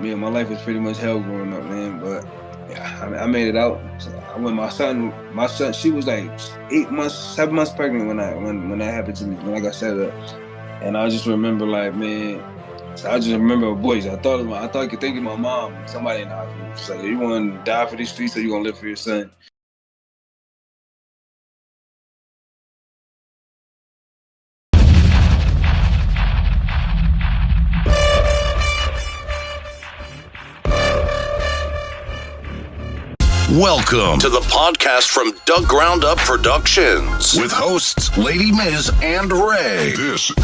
Yeah, my life was pretty much hell growing up, man. But yeah, I made it out. So when my son, she was like 8 months, 7 months pregnant when that happened to me, when I got set up. And I just remember, like, man, so I just remember a voice. I thought I could think of my mom, somebody in the hospital. So you want to die for these streets, or you gonna live for your son? Welcome to the podcast from Doug Ground Up Productions with hosts Lady Miz and Ray.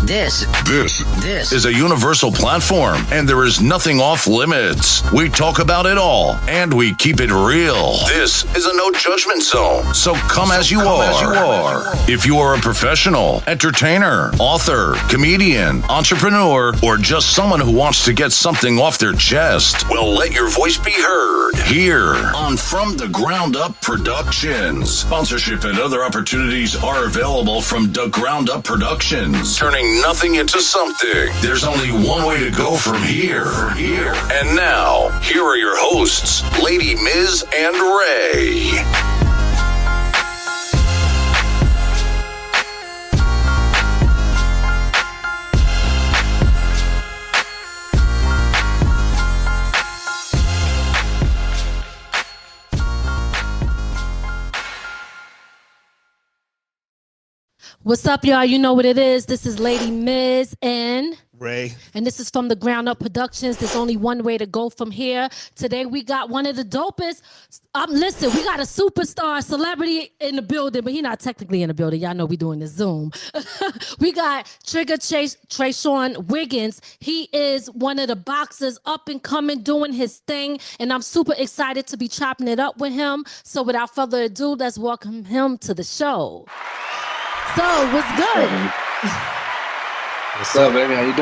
This is a universal platform, and there is nothing off limits. We talk about it all, and we keep it real. This is a no judgment zone, so come as you are. If you are a professional, entertainer, author, comedian, entrepreneur, or just someone who wants to get something off their chest, well, let your voice be heard here on From the Ground Up Productions. Sponsorship and other opportunities are available from the Ground Up Productions. Turning nothing into something. There's only one way to go from here. And now, here are your hosts, Lady Miz and Ray. What's up, y'all? You know what it is. This is Lady Miz and Ray. And this is from the Ground Up Productions. There's only one way to go from here. Today, we got one of the dopest. Listen, we got a superstar celebrity in the building, but he's not technically in the building. Y'all know we doing the Zoom. We got Tre'Sean Wiggins. He is one of the boxers up and coming, doing his thing, and I'm super excited to be chopping it up with him. So without further ado, let's welcome him to the show. So, what's good? What's up, baby? How you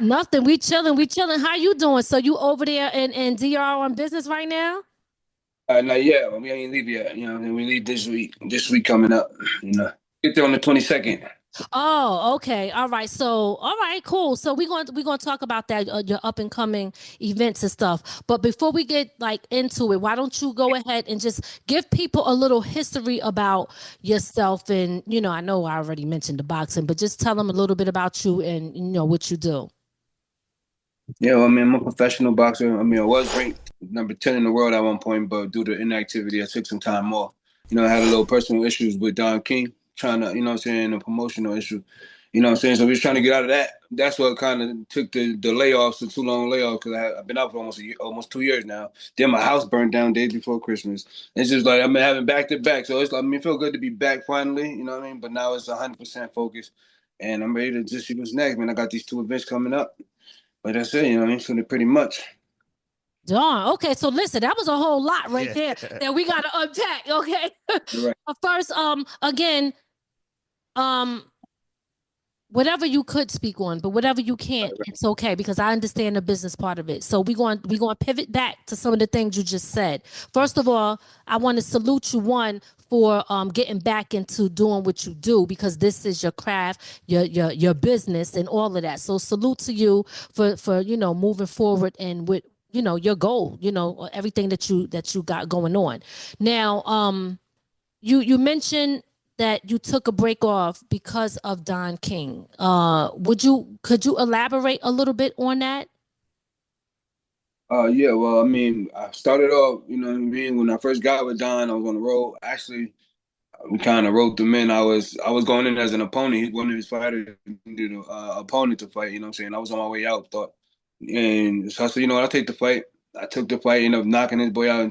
doing? Nothing. We chilling. How you doing? So you over there in DR on business right now? Not yet. We ain't leave yet. You know, we leave this week. This week coming up. You know, get there on the 22nd. Oh, okay. All right. So, all right, cool. So we're going to talk about that, your up and coming events and stuff. But before we get like into it, why don't you go ahead and just give people a little history about yourself? And, you know, I know I already mentioned the boxing, but just tell them a little bit about you and, you know, what you do. Yeah, well, I mean, I'm a professional boxer. I mean, I was ranked number 10 in the world at one point, but due to inactivity, I took some time off. You know, I had a little personal issues with Don King, trying to, you know what I'm saying, a promotional issue. You know what I'm saying? So we was trying to get out of that. That's what kind of took the layoffs, the too long layoff, because I've been out for almost 2 years now. Then my house burned down days before Christmas. It's just like I've been having back to back. So it's like, I mean, it feel good to be back finally, you know what I mean? But now it's 100% focused, and I'm ready to just see what's next, man. I got these two events coming up. But that's it, you know what I mean? So pretty much. Darn. Okay, so listen, that was a whole lot right there that we got to unpack. Okay. Right. First, again, whatever you could speak on, but whatever you can't, it's okay, because I understand the business part of it. So we're going to pivot back to some of the things you just said. First of all, I want to salute you, one, for getting back into doing what you do, because this is your craft, your business, and all of that. So salute to you for you know, moving forward and with, you know, your goal, you know, everything that you got going on. Now, you mentioned that you took a break off because of Don King. Could you elaborate a little bit on that? Yeah, well, I mean, I started off, you know what I mean, when I first got with Don, I was on the road. Actually, we kind of roped him in. I was going in as an opponent. One of his fighters needed an opponent to fight, you know what I'm saying? I was on my way out, and so I said, you know what, I'll take the fight. I took the fight, ended up knocking his boy out in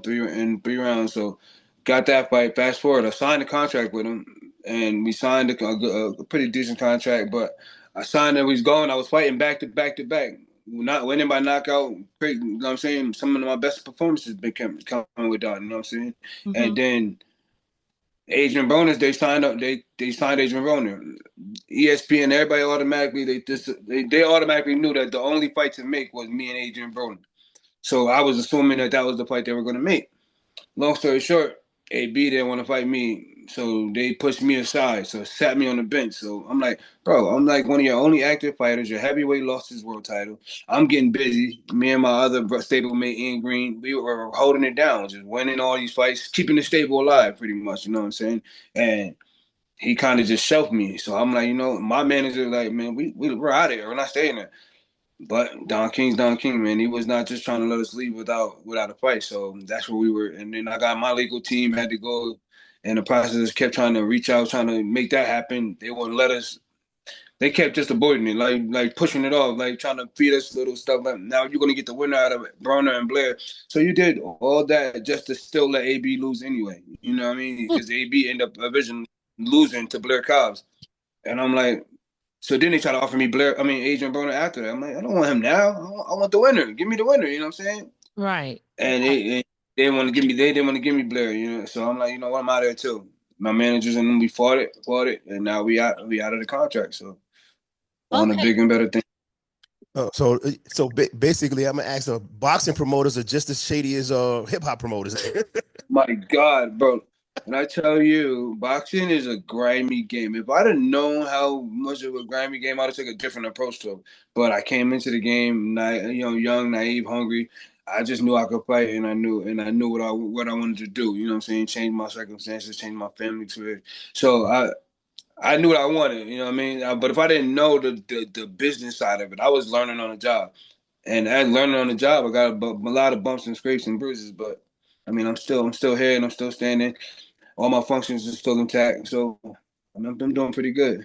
three rounds. So got that fight. Fast forward, I signed a contract with him, and we signed a pretty decent contract. But I signed it. We was going. I was fighting back to back to back. Not winning by knockout. Great, you know what I'm saying? Some of my best performances been coming with that. You know what I'm saying? Mm-hmm. And then Adrian Broner, they signed up. They signed Adrian Broner. ESPN, everybody automatically they automatically knew that the only fight to make was me and Adrian Broner. So I was assuming that was the fight they were going to make. Long story short, AB didn't want to fight me. So they pushed me aside, so sat me on the bench. So I'm like, bro, I'm like one of your only active fighters. Your heavyweight lost his world title. I'm getting busy. Me and my other stablemate, Ian Green, we were holding it down, just winning all these fights, keeping the stable alive, pretty much. You know what I'm saying? And he kind of just shelved me. So I'm like, my manager, like, man, we're out of here. We're not staying there. But Don King's Don King, man. He was not just trying to let us leave without a fight. So that's where we were. And then I got my legal team had to go, and the process kept trying to reach out, trying to make that happen. They wouldn't let us. They kept just avoiding it, like pushing it off, like trying to feed us little stuff. Like, now you're gonna get the winner out of it, Broner and Blair. So you did all that just to still let AB lose anyway. You know what I mean? Because AB ended up eventually losing to Blair Cobbs, and I'm like, so then they try to offer me Adrian Broner after that. I'm like, I don't want him now. I want the winner. Give me the winner. You know what I'm saying? Right. And they didn't want to give me. They didn't want to give me Blair. So I'm like, you know what? I'm out of there too. My managers and then we fought it, and now we out of the contract. So on a big and better thing. Oh, so basically, I'm gonna ask: boxing promoters are just as shady as hip hop promoters. My God, bro. And I tell you, boxing is a grimy game. If I'd have known how much of a grimy game, I'd have took a different approach to it. But I came into the game, young, naive, hungry. I just knew I could fight, and I knew what I wanted to do. You know what I'm saying? Change my circumstances, change my family to it. So I knew what I wanted. You know what I mean? But if I didn't know the business side of it, I was learning on the job. And as learning on the job, I got a lot of bumps and scrapes and bruises. But I mean, I'm still here and I'm still standing. All my functions are still intact, so I'm doing pretty good.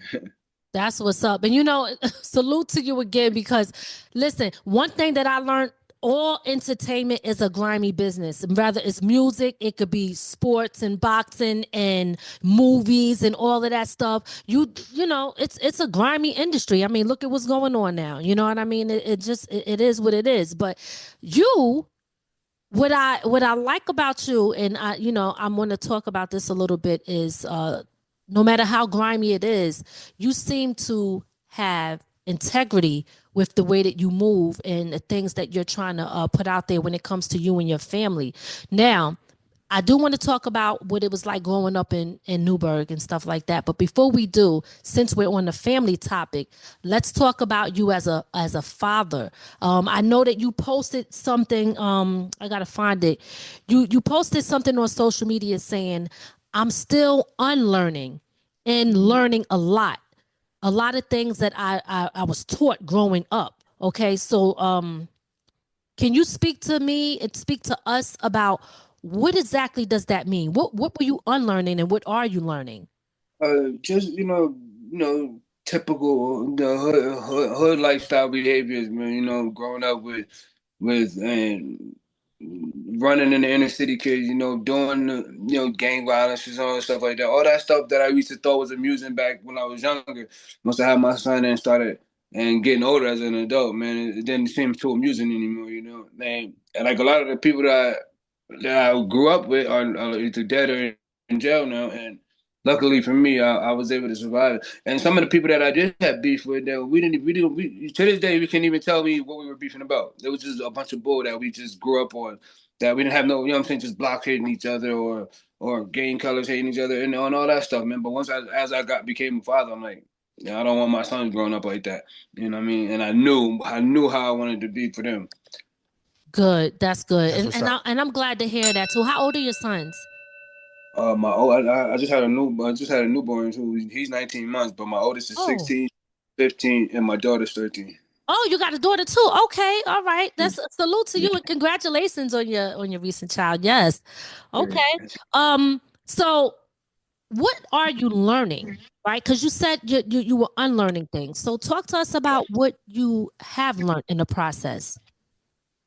That's what's up. And salute to you again, because listen, one thing that I learned, all entertainment is a grimy business. Rather it's music, it could be sports and boxing and movies and all of that stuff. It's a grimy industry. I mean, look at what's going on now. You know what I mean? It is what it is. But what I like about you, and I'm going to talk about this a little bit, is no matter how grimy it is, you seem to have integrity with the way that you move and the things that you're trying to put out there when it comes to you and your family. Now, I do want to talk about what it was like growing up in Newburgh and stuff like that. But before we do, since we're on the family topic, let's talk about you as a father. I know that you posted something. I gotta find it. You posted something on social media saying, "I'm still unlearning and learning a lot of things that I was taught growing up." Okay, so can you speak to me and speak to us about what exactly does that mean? What were you unlearning and what are you learning? Just typical the hood lifestyle behaviors, man. Growing up with and running in the inner city kids, doing gang violence and all that stuff like that. All that stuff that I used to thought was amusing back when I was younger. Once I had my son and started and getting older as an adult, man, it didn't seem too amusing anymore. And like a lot of the people that I grew up with are either dead or in jail now, and luckily for me, I was able to survive. And some of the people that I did have beef with, that we to this day we can't even tell me what we were beefing about. It was just a bunch of bull that we just grew up on, that we didn't have no, you know what I'm saying, just block hating each other or gang colors hating each other and all that stuff, man. But once as I became a father, I'm like, I don't want my sons growing up like that. You know what I mean? And I knew how I wanted to be for them. Good, that's good, and I'm glad to hear that too. How old are your sons? I just had a newborn who he's 19 months, but my oldest is 16, 15, and my daughter's 13. Oh, you got a daughter too. Okay, all right. That's a salute to you and congratulations on your recent child. Yes. Okay. So what are you learning? Right? Because you said you were unlearning things. So talk to us about what you have learned in the process.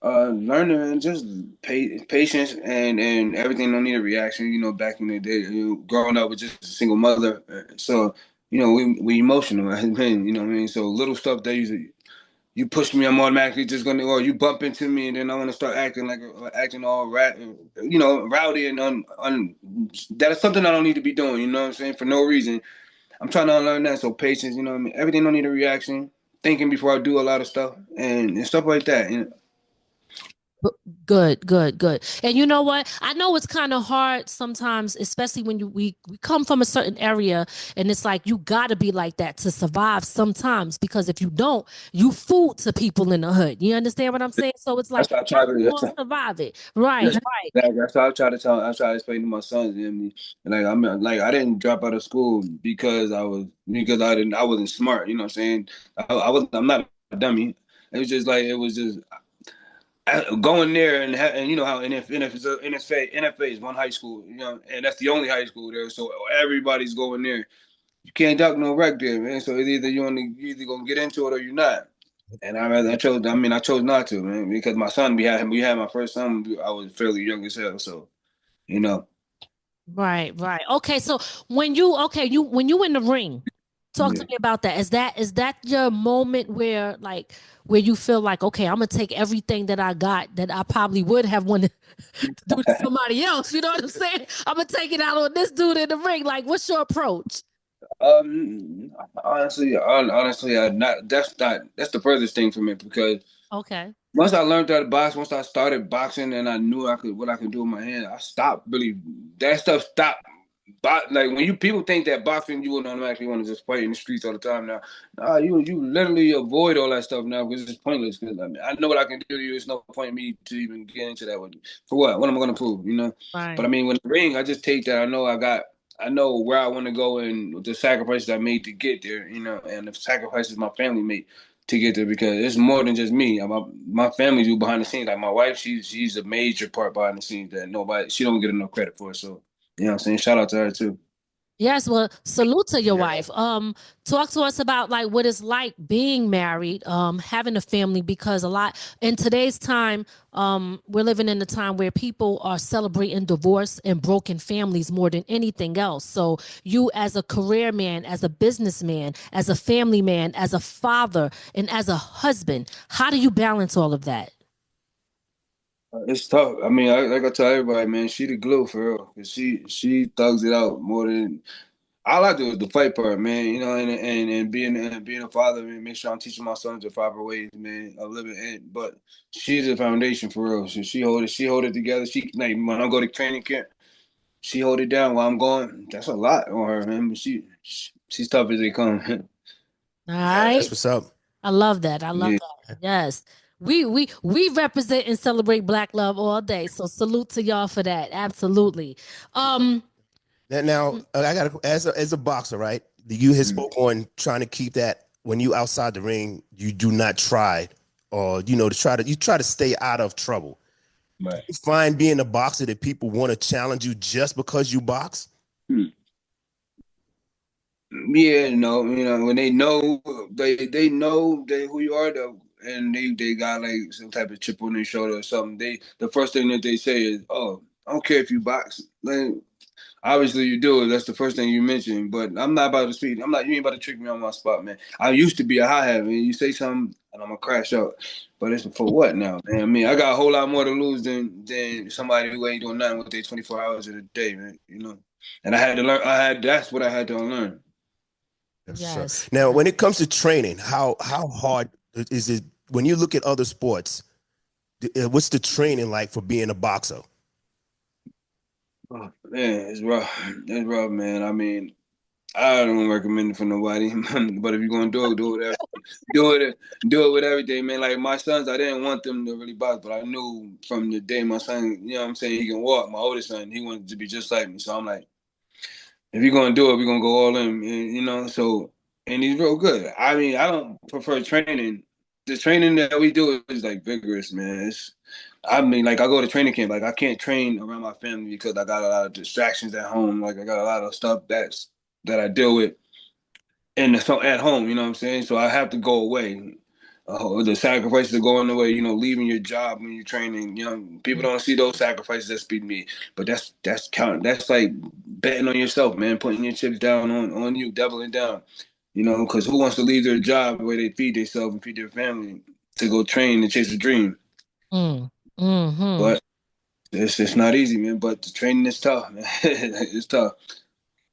Learning and just patience and everything don't need a reaction. Back in the day, growing up with just a single mother, so we emotional as men. You know what I mean? So little stuff that you push me, I'm automatically just gonna, or you bump into me, and then I want to start acting all rowdy and that is something I don't need to be doing. You know what I'm saying? For no reason. I'm trying to unlearn that. So patience. You know what I mean? Everything don't need a reaction. Thinking before I do a lot of stuff and stuff like that. Good, good, good. And you know what? I know it's kind of hard sometimes, especially when we come from a certain area and it's like you gotta be like that to survive sometimes because if you don't, you fool to people in the hood. You understand what I'm saying? So it's like, That's what I how try you to. gonna survive it? Right, That's, right. that's what I try to tell. I try to explain to my sons. And like I mean, like I didn't drop out of school because I wasn't smart. You know what I'm saying? I'm not a dummy. It was just going there and you know how NFA is one high school. You know, and that's the only high school there. So everybody's going there. You can't duck no wreck there, man. So it's either you either gonna get into it or you're not. And I chose not to, man, because my son, we had my first son. I was fairly young as hell, so you know. Right, right. Okay, so when you in the ring, talk to Yeah. me about that. Is that your moment where you feel like, okay, I'm gonna take everything that I got that I probably would have wanted to do to somebody else. You know what I'm saying? I'm gonna take it out on this dude in the ring. Like, what's your approach? Honestly, that's the furthest thing for me because Okay. once I learned how to box, once I started boxing and I knew what I could do with my hand, I stopped really. That stuff stopped. Like when you people think that boxing, you would automatically want to just fight in the streets all the time. Now, nah, you literally avoid all that stuff now because it's pointless. Because I mean, I know what I can do to you. It's no point in me to even get into that with you. For what? What am I going to prove? You know. But I Right. mean, when the ring, I just take that. I know where I want to go and the sacrifices I made to get there. You know, and the sacrifices my family made to get there because it's more than just me. My family do behind the scenes. Like my wife, she's a major part behind the scenes that she don't get enough credit for. So you know what I'm saying? Shout out to her too. Yes, well, salute to your Yeah. wife. Talk to us about like what it's like being married, having a family, because a lot in today's time, we're living in a time where people are celebrating divorce and broken families more than anything else. So you as a career man, as a businessman, as a family man, as a father, and as a husband, how do you balance all of that? It's tough. I mean, like I tell everybody, man, she the glue for real. 'Cause she thugs it out more than all I do is the fight part, man. You know, and being a father, man, make sure I'm teaching my sons the proper ways, man, of living. But she's the foundation for real. So she hold it together. She like when I go to training camp, she hold it down while I'm going. That's a lot on her, man. But she's tough as they come. All That's right. what's up. I love that. I love Yeah. that. Yes. We represent and celebrate Black love all day. So salute to y'all for that. Absolutely. Um Now, I got as a boxer, right? You had Mm. spoke on trying to keep that when you outside the ring, you do not try, or you try to stay out of trouble. Right. You find being a boxer that people want to challenge you just because you box. Hmm. Yeah, no, when they know who you are though, and they got like some type of chip on their shoulder or something. The first thing that they say is, "Oh, I don't care if you box." Like, obviously you do it. That's the first thing you mention. But I'm not about to speak. I'm not. You ain't about to trick me on my spot, man. I used to be a high head, man. You say something, and I'm gonna crash out. But it's for what now, man? I mean, I got a whole lot more to lose than somebody who ain't doing nothing with their 24 hours of the day, man. You know. And I had to learn. That's what I had to unlearn. Yes, sir. yes. Now, when it comes to training, how hard is it when you look at other sports? What's the training like for being a boxer? Oh, man, it's rough. It's rough, man. I mean, I don't recommend it for nobody. But if you're gonna do it, do it with everything, man. Like my sons, I didn't want them to really box, but I knew from the day my son, you know what I'm saying, he can walk. My oldest son, he wanted to be just like me. So I'm like, if you're gonna do it, we're gonna go all in, you know. So and he's real good. I mean, I don't prefer training. The training that we do is like vigorous, man. I mean, like I go to training camp, like I can't train around my family because I got a lot of distractions at home. Like I got a lot of stuff that I deal with so at home. You know what I'm saying? So I have to go away. The sacrifices of going away, leaving your job when you're training. People don't see those sacrifices that speak to me, but that's count. That's like betting on yourself, man. Putting your chips down on you, doubling down. Because who wants to leave their job where they feed themselves and feed their family to go train and chase a dream? Mm. Hmm. But it's not easy, man. But the training is tough, man. It's tough.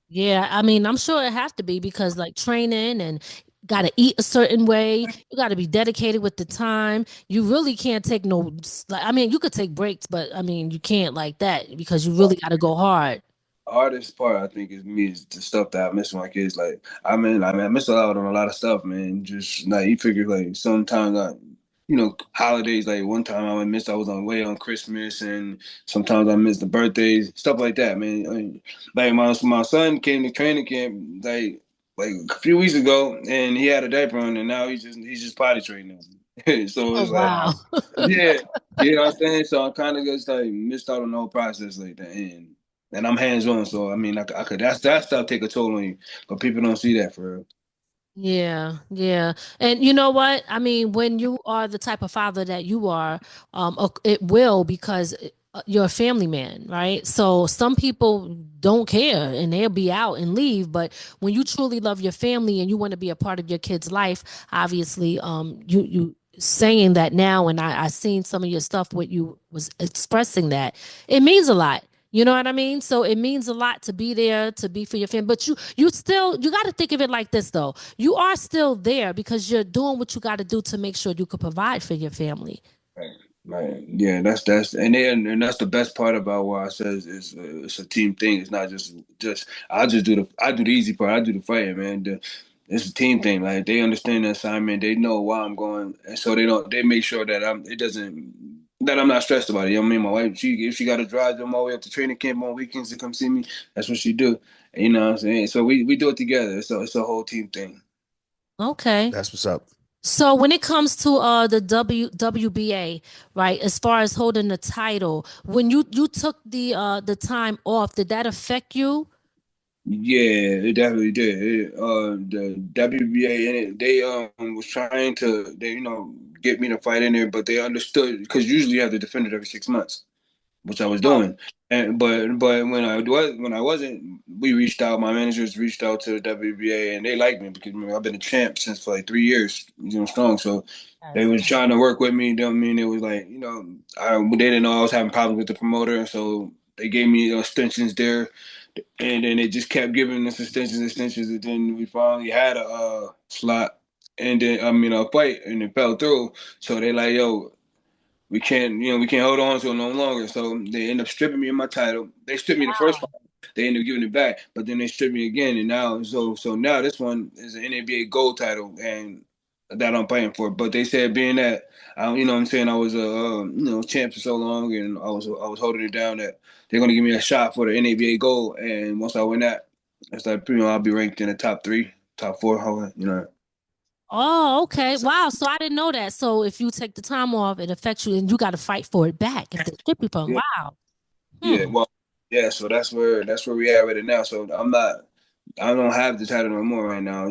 Yeah, I mean, I'm sure it have to be because like training and got to eat a certain way. You got to be dedicated with the time. You really can't take no, like, I mean, you could take breaks, but I mean, you can't like that because you really got to go hard. Hardest part I think is me is the stuff that I miss with my kids. Like I miss out on a lot of stuff, man. Just like you figure like sometimes holidays, like one time I was on way on Christmas, and sometimes I missed the birthdays, stuff like that, man. Like my son came to training camp like a few weeks ago, and he had a diaper on, and now he's just potty training. So Oh, it's like, wow. yeah, you know what I'm saying. So I kind of just like missed out on the whole process like that, and I'm hands on. So I mean, I could that stuff take a toll on you, but people don't see that for real. Yeah, yeah. And you know what? I mean, when you are the type of father that you are, it will because you're a family man, right? So some people don't care and they'll be out and leave, but when you truly love your family and you want to be a part of your kid's life, obviously, you saying that now, and I seen some of your stuff what you was expressing that it means a lot. You know what I mean? So it means a lot to be there, to be for your family. But you got to think of it like this though. You are still there because you're doing what you got to do to make sure you could provide for your family. Right, right. Yeah, and that's the best part about what I says is it's a team thing. It's not just I do the easy part. I do the fighting, man. It's a team thing. Like they understand the assignment. They know why I'm going, and so they make sure that I'm not stressed about it. You know what I mean? My wife, if she got to drive them all the way up to training camp on weekends to come see me, that's what she do. And you know what I'm saying? So we do it together. It's a whole team thing. Okay. That's what's up. So when it comes to the WBA, right, as far as holding the title, when you took the time off, did that affect you? Yeah, it definitely did. The WBA in it, they was trying to get me to fight in there, but they understood because usually you have to defend it every 6 months, which I was Oh, doing. And but when I wasn't, we reached out. My managers reached out to the WBA, and they liked me because I've been a champ since for like 3 years, strong. So they yes. was trying to work with me. You know what I mean? It was like they didn't know I was having problems with the promoter, and so they gave me extensions there, and then they just kept giving us extensions, and then we finally had a slot, and then a fight, and it fell through. So they like, yo, we can't hold on to it no longer. So they end up stripping me of my title. They stripped me the first Wow. time. They end up giving it back, but then they stripped me again, and now this one is an NABA gold title, and that I'm fighting for. But they said being that what I'm saying, I was a champ for so long, and I was holding it down, that they're gonna give me a shot for the NABA gold, and once I win that, it's like I'll be ranked in the top three, top four, however. Oh, okay. Wow. So I didn't know that. So if you take the time off, it affects you and you got to fight for it back if they strip you from. Yeah, Wow. yeah, Hmm. well, yeah. So that's where we at with it now. So I don't have the title no more right now.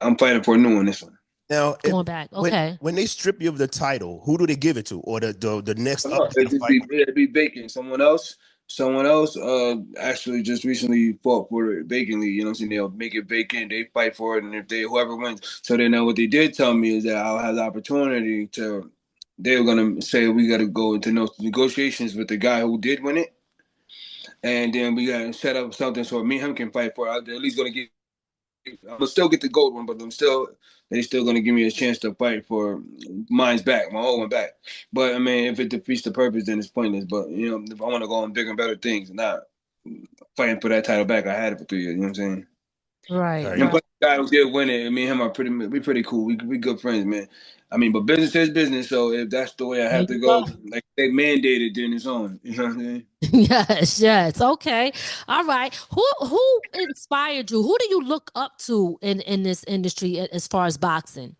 I'm fighting for a new one this one. Now, Going back. Okay. when they strip you of the title, who do they give it to, or the next up It'd just fighter? it'd be vacant. Someone else actually just recently fought for it vacantly. You know what I'm saying? They'll make it vacant, they fight for it, and if they whoever wins. So then now what they did tell me is that I'll have the opportunity to they were gonna say we gotta go into negotiations with the guy who did win it, and then we gotta set up something so me and him can fight for it. They're at least gonna get I'm gonna still get the gold one, but they still gonna give me a chance to fight for mine's back, my old one back. But I mean, if it defeats the purpose, then it's pointless. But if I want to go on bigger and better things, and not fighting for that title back, I had it for 3 years. You know what I'm saying? Right. Right. And Right. plus, the guy who did win it, me and him are pretty cool. We good friends, man. I mean, but business is business. So if that's the way I There have you to go. go, like they mandated, then it's on. You know what I'm saying? Yes, yes. Okay. All right. Who inspired you? Who do you look up to in this industry as far as boxing?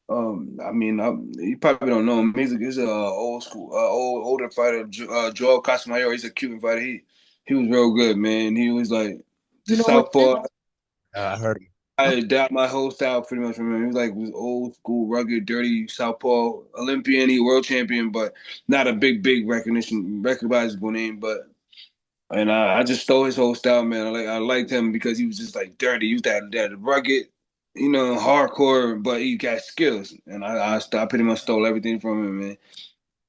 I mean, you probably don't know him. He's a old school, older fighter, Joel Casamayor. He's a Cuban fighter. He was real good, man. He was like the You know what it is? southpaw. I heard him. I adapt my whole style pretty much from him. He was old school, rugged, dirty southpaw, Olympian, he world champion, but not a big recognizable name. But and I just stole his whole style, man. I liked him because he was just like dirty. He was that rugged, hardcore, but he got skills. And I pretty much stole everything from him, man.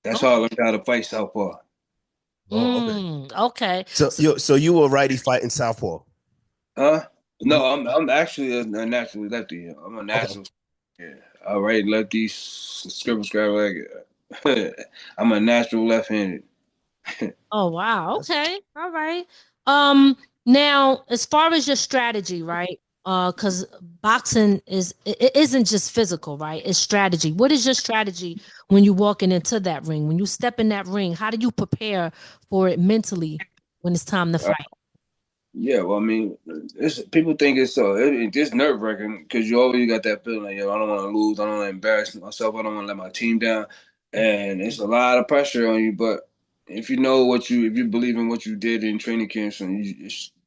That's how I learned how to fight southpaw. Oh, okay. Okay. So you were righty fighting southpaw. Huh? No, I'm actually a natural lefty. I'm a Okay. natural. Yeah, I write lefty, scribble scrabble. I'm a natural left-handed. Oh wow. That's Okay. All right. Now as far as your strategy, right? Because boxing it isn't just physical, right? It's strategy. What is your strategy when you're walking into that ring? When you step in that ring, how do you prepare for it mentally when it's time to fight? Yeah, well, I mean, people think it's just nerve wracking because you always got that feeling like, yo, I don't want to lose, I don't want to embarrass myself, I don't want to let my team down, and it's a lot of pressure on you. But if you know if you believe in what you did in training camps, and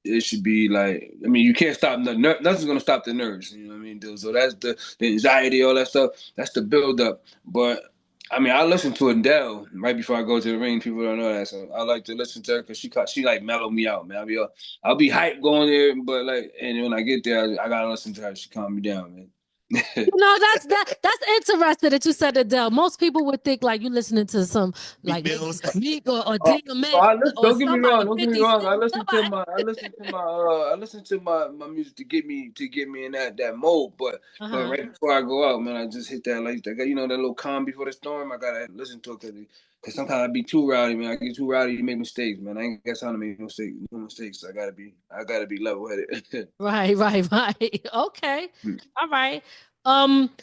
it should be like, I mean, you can't stop nothing's gonna stop the nerves. You know what I mean? So that's the anxiety, all that stuff. That's the build up. But I mean, I listen to Adele right before I go to the ring. People don't know that, so I like to listen to her because she like mellow me out, man. I'll be hyped going there, but like, and when I get there, I gotta listen to her. She calm me down, man. That's interesting that you said Adele. Most people would think like you listening to some Meat like maybe Mills. Meek or Oh, DMX or don't get me wrong. somebody Don't get me 50 wrong. Cent, somebody. I listen to my music to get me in that mode. But Uh-huh. right before I go out, man, I just hit that like that. You know that little calm before the storm. I gotta listen to it because sometimes I be too rowdy, man. I get too rowdy, you make mistakes, man. I ain't got time to make no mistakes. I gotta be level headed. Right, right, right. Okay. All right.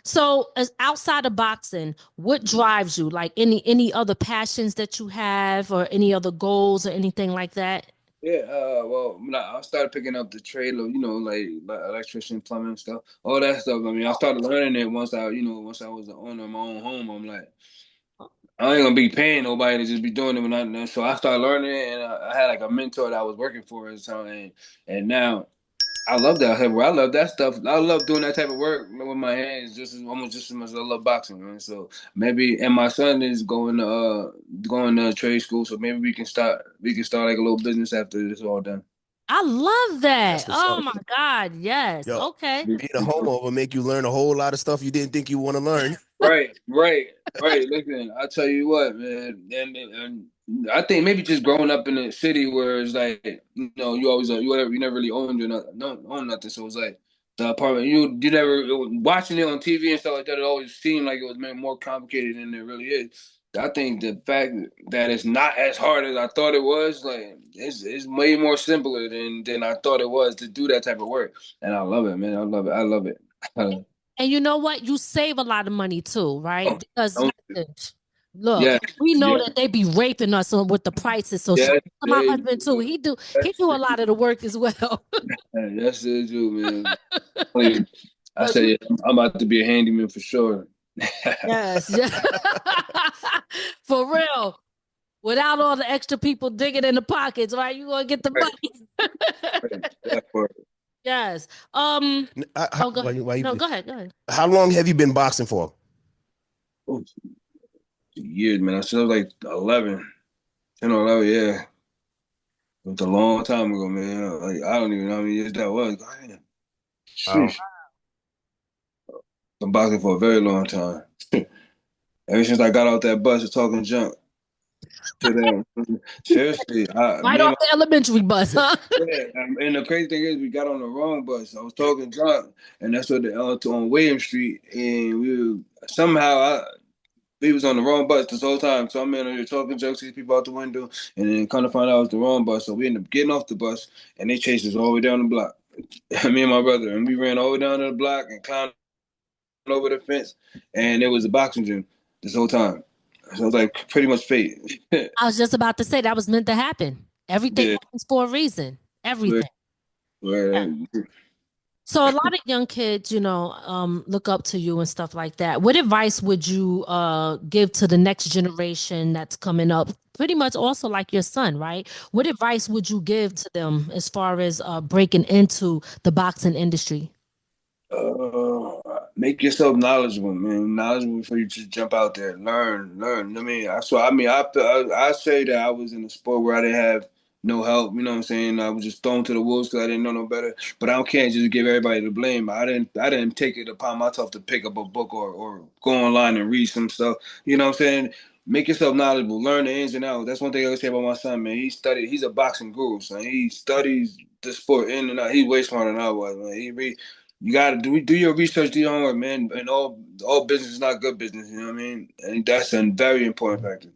So as outside of boxing, what drives you? Like any other passions that you have or any other goals or anything like that? Yeah, well, I started picking up the trade of, like electrician, plumbing stuff, all that stuff. I mean, I started learning it once I was the owner of my own home. I'm like, I ain't gonna be paying nobody to just be doing it when I know. So I started learning it, and I had like a mentor that I was working for at the time, and now I love that. I love that stuff. I love doing that type of work with my hands, almost just as much as I love boxing, man. So maybe, and my son is going to trade school, so maybe we can start like a little business after this all done. I love that. That's what's Oh up. my God. Yes. Yo, Okay. being a homo will make you learn a whole lot of stuff you didn't think you want to learn. Right, right, right. Listen, I tell you what, man, and I think maybe just growing up in a city where it's like, you always you never really owned or nothing, no, own nothing. So it's like the apartment you never watching it on TV and stuff like that. It always seemed like it was more complicated than it really is. I think the fact that it's not as hard as I thought it was, like it's way more simpler than I thought it was to do that type of work, and I love it, man. I love it. I love it. And you know what? You save a lot of money too, right? Oh, Because don't, listen, look, yes, we know yes. that they be raping us with the prices. So shout Yes, out to my they husband too. do. He do a lot of the work as well. Yes, they do, man. I But said, yeah, I'm about to be a handyman for sure. yes, yeah. For real. Without all the extra people digging in the pockets, right? You gonna get the Right, money. right, that part. Yes. How, Oh, go ahead. why No, you, go ahead. Go ahead. how long have you been boxing for? Oh, years, man. I said I was like 11, 10 or 11, yeah. It was a long time ago, man. Like, I don't even know how many years that was. Man, Wow. sheesh. I'm boxing for a very long time. Ever since I got out that bus of talking junk to them. Seriously, Right off the elementary bus, huh? yeah, and the crazy thing is, we got on the wrong bus. I was talking drunk, and that's what on William Street, and we was on the wrong bus this whole time. So I'm in there talking jokes to these people out the window, and then kind of find out it was the wrong bus. So we ended up getting off the bus, and they chased us all the way down the block. Me and my brother, and we ran all the way down to the block and climbed over the fence, and it was a boxing gym this whole time. So it was like pretty much fate. I was just about to say that was meant to happen. Everything Yeah, happens for a reason. where, Everything. Yeah. where, So a lot of young kids, look up to you and stuff like that. What advice would you give to the next generation that's coming up? Pretty much also like your son, right? What advice would you give to them as far as breaking into the boxing industry? make yourself knowledgeable, man. Knowledgeable before you just jump out there. Learn. I say that I was in a sport where I didn't have no help. You know what I'm saying? I was just thrown to the wolves because I didn't know no better. But I can't just give everybody the blame. I didn't take it upon myself to pick up a book or go online and read some stuff. You know what I'm saying? Make yourself knowledgeable. Learn the ins and outs. That's one thing I always say about my son, man. He's a boxing guru, son. He studies the sport in and out. He's way smarter than I was, man. You gotta do your research, do your homework, man. And all business is not good business. You know what I mean? And that's a very important factor.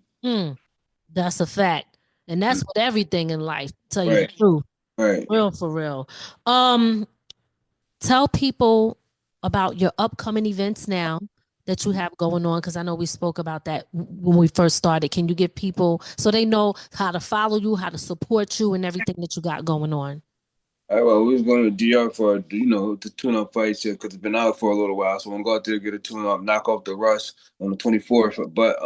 That's a fact. And that's with everything in life, to tell you the Right. truth. Right. Real for real. Tell people about your upcoming events now that you have going on, because I know we spoke about that when we first started. Can you give people so they know how to follow you, how to support you, and everything that you got going on? All right, well, we was going to DR for the tune-up fights here because it's been out for a little while. So I'm going to go out there get a tune-up, knock off the rust on the 24th. But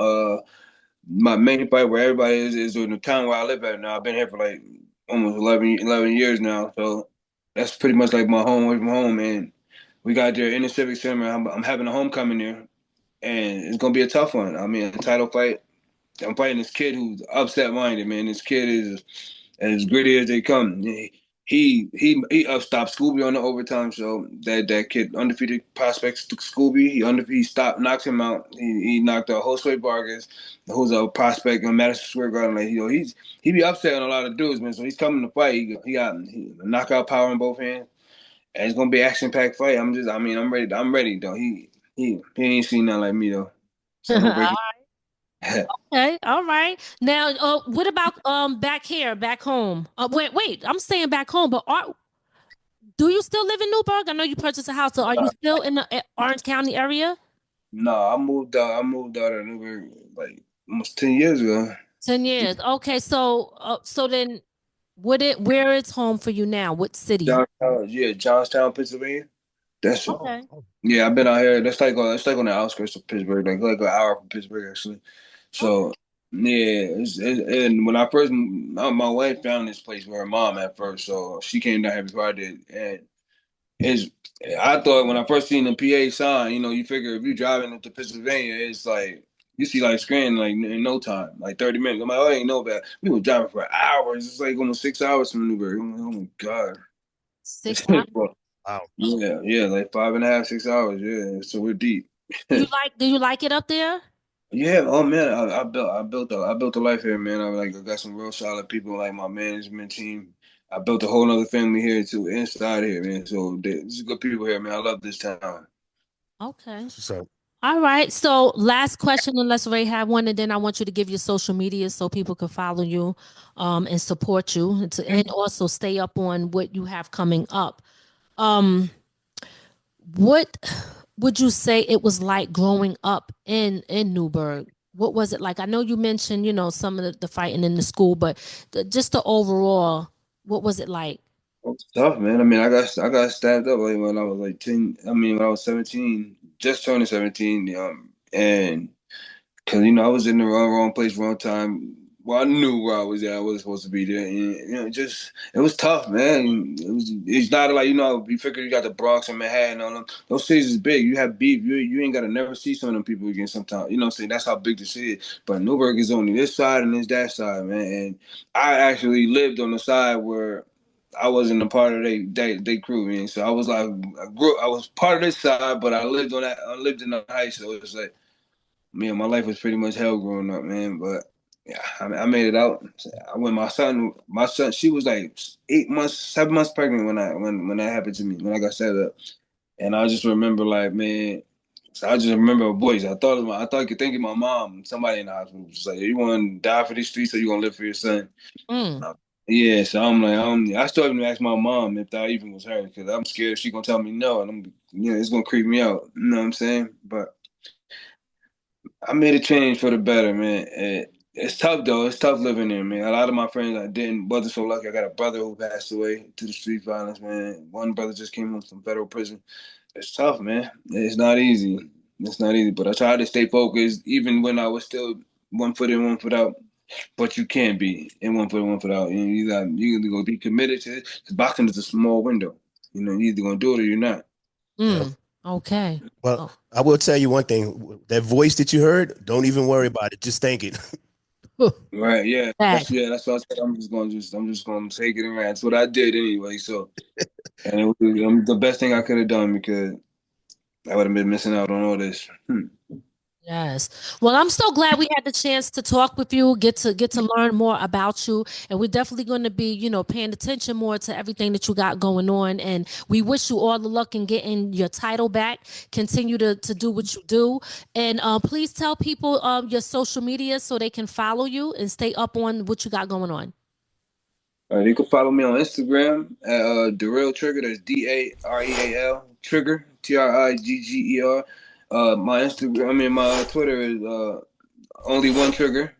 my main fight where everybody is in the town where I live at now. I've been here for like almost 11 years now. So that's pretty much like my home away from home. And we got there in the Civic Center. I'm having a homecoming there, and it's gonna be a tough one. I mean, a title fight. I'm fighting this kid who's upset minded, man. This kid is as gritty as they come. He stopped Scooby on the overtime show. That kid, undefeated prospect Scooby, he stopped, knocked him out. He knocked out Josue Vargas, who's a prospect in Madison Square Garden. Like he be upsetting a lot of dudes, man. So he's coming to fight. He got knockout power in both hands, and it's gonna be an action packed fight. I'm ready. I'm ready though. He ain't seen nothing like me though. So no breaking. Okay, all right. Now, what about back here, back home? Wait, I'm staying back home, but do you still live in Newburgh? I know you purchased a house, so are you still in the Orange County area? No, I moved out. I moved out of Newburgh like almost 10 years ago. 10 years. Okay, so then, where it's home for you now? What city? Johnstown, Pennsylvania. That's it. Okay. Yeah, I've been out here. That's like on the outskirts of Pittsburgh, like an hour from Pittsburgh actually. So yeah, and when I first my wife found this place with her mom at first, so she came down here before I did, and it's I thought when I first seen the PA sign, you figure if you're driving into Pennsylvania, it's like you see like Scranton like in no time, like 30 minutes. I'm like, oh, I ain't know that. We were driving for hours. It's like almost 6 hours from Newburgh. I'm like, oh my god. 6 hours. Wow. Yeah, like 5.5, 6 hours. Yeah, so we're deep. Do you like it up there? Yeah, oh man, I built a life here, man. I got some real solid people like my management team. I built a whole other family here too, inside here, man. So there's good people here, man. I love this town. Okay. So All right. So last question, unless Ray have one, and then I want you to give your social media so people can follow you, and support you, and also stay up on what you have coming up. Um, what would you say it was like growing up in Newburgh? What was it like? I know you mentioned, some of the fighting in the school, but just the overall, what was it like? It's tough, man. I mean, I got stabbed up like when I was like 10. I mean, when I was 17, just turning 17, and because I was in the wrong place, wrong time. Well, I knew where I was at. I wasn't supposed to be there, and just it was tough, man. It's not like you figure you got the Bronx and Manhattan on them. Those cities is big. You have beef. You ain't got to never see some of them people again. Sometimes what I'm saying, that's how big the city is. But Newburgh is only this side and this that side, man. And I actually lived on the side where I wasn't a part of they crew, man. So I was like, I was part of this side, but I lived on that. I lived in the heights, so it was like. Man, my life was pretty much hell growing up, man. But yeah, I made it out. When my son, she was like 8 months, 7 months pregnant when that happened to me when I got set up, and I just remember like man, so I just remember a voice. I thought I could think of my mom. Somebody in the hospital was just like, "You want to die for these streets, or you gonna live for your son?" Mm. Yeah, so I'm like, I still even ask my mom if that even was her because I'm scared she gonna tell me no, and it's gonna creep me out. You know what I'm saying? But I made a change for the better, man. It's tough though. It's tough living there, man. A lot of my friends I didn't wasn't so lucky. I got a brother who passed away to the street violence, man. One brother just came home from federal prison. It's tough, man. It's not easy. It's not easy. But I tried to stay focused, even when I was still 1 foot in, 1 foot out. But you can't be in 1 foot in, 1 foot out. You either gonna be committed to it. Because boxing is a small window. You're either gonna do it or you're not. yeah. Okay. Well, I will tell you one thing. That voice that you heard, don't even worry about it. Just thank it. Right, yeah. Back. That's what I said. I'm just gonna take it and run. That's what I did anyway. So and it was the best thing I could have done because I would have been missing out on all this. Yes. Well, I'm so glad we had the chance to talk with you, get to learn more about you, and we're definitely going to be, paying attention more to everything that you got going on. And we wish you all the luck in getting your title back. Continue to do what you do, and please tell people your social media so they can follow you and stay up on what you got going on. All right, you can follow me on Instagram at Dareal Trigger. That's Dareal Trigger, Trigger. My my Twitter is only one trigger.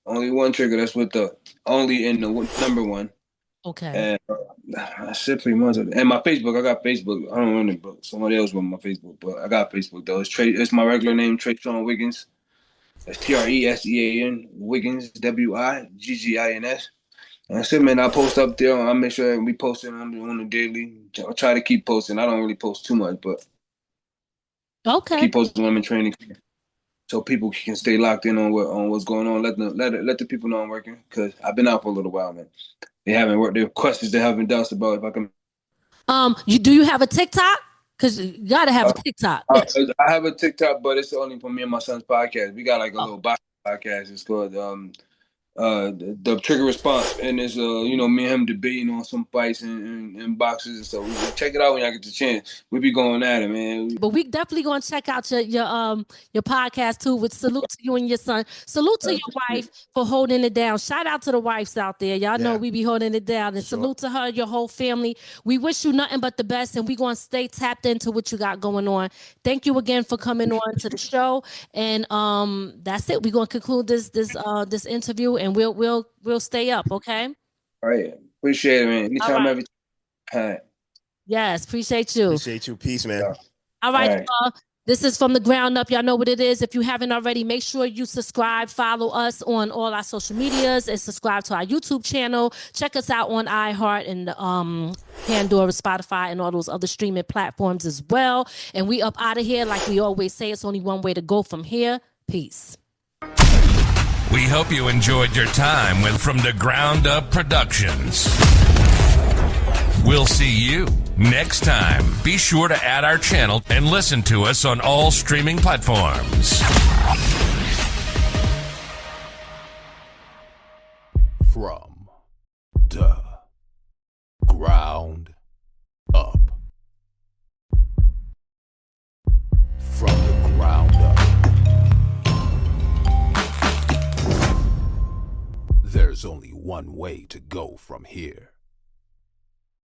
Only one trigger. That's with the only in the number one. Okay. And I said pretty much. And my Facebook, I got Facebook. I don't run it, but somebody else with my Facebook. But I got Facebook though. It's my regular name, Tre'Sean Wiggins. That's Tresean Wiggins, Wiggins. And I said, man, I post up there. I make sure we post it on the daily. I try to keep posting. I don't really post too much, but keep posting when I'm in training, so people can stay locked in on what's going on. Let the people know I'm working, because I've been out for a little while, man. They haven't worked. There are questions they haven't doubts about if I can. Do you have a TikTok? Because you gotta have a TikTok. I have a TikTok, but it's only for me and my son's podcast. We got like a little boxing podcast. It's called the Trigger Response, and it's me and him debating on some fights and boxes and stuff. Check it out when y'all get the chance. We be going at it, man. But we definitely gonna check out your podcast too. With salute to you and your son. Salute to your wife for holding it down. Shout out to the wives out there. Y'all know we be holding it down. And salute to her, your whole family. We wish you nothing but the best, and we gonna stay tapped into what you got going on. Thank you again for coming on to the show. And that's it. We gonna conclude this interview. And we'll stay up, okay? All right. Appreciate it, man. Anytime, every time. Yes, appreciate you. Appreciate you. Peace, man. All right. This is From the Ground Up. Y'all know what it is. If you haven't already, make sure you subscribe, follow us on all our social medias, and subscribe to our YouTube channel. Check us out on iHeart and Pandora, Spotify, and all those other streaming platforms as well. And we up out of here. Like we always say, it's only one way to go from here. Peace. We hope you enjoyed your time with From the Ground Up Productions. We'll see you next time. Be sure to add our channel and listen to us on all streaming platforms. From the ground up. From the ground up. There's only one way to go from here.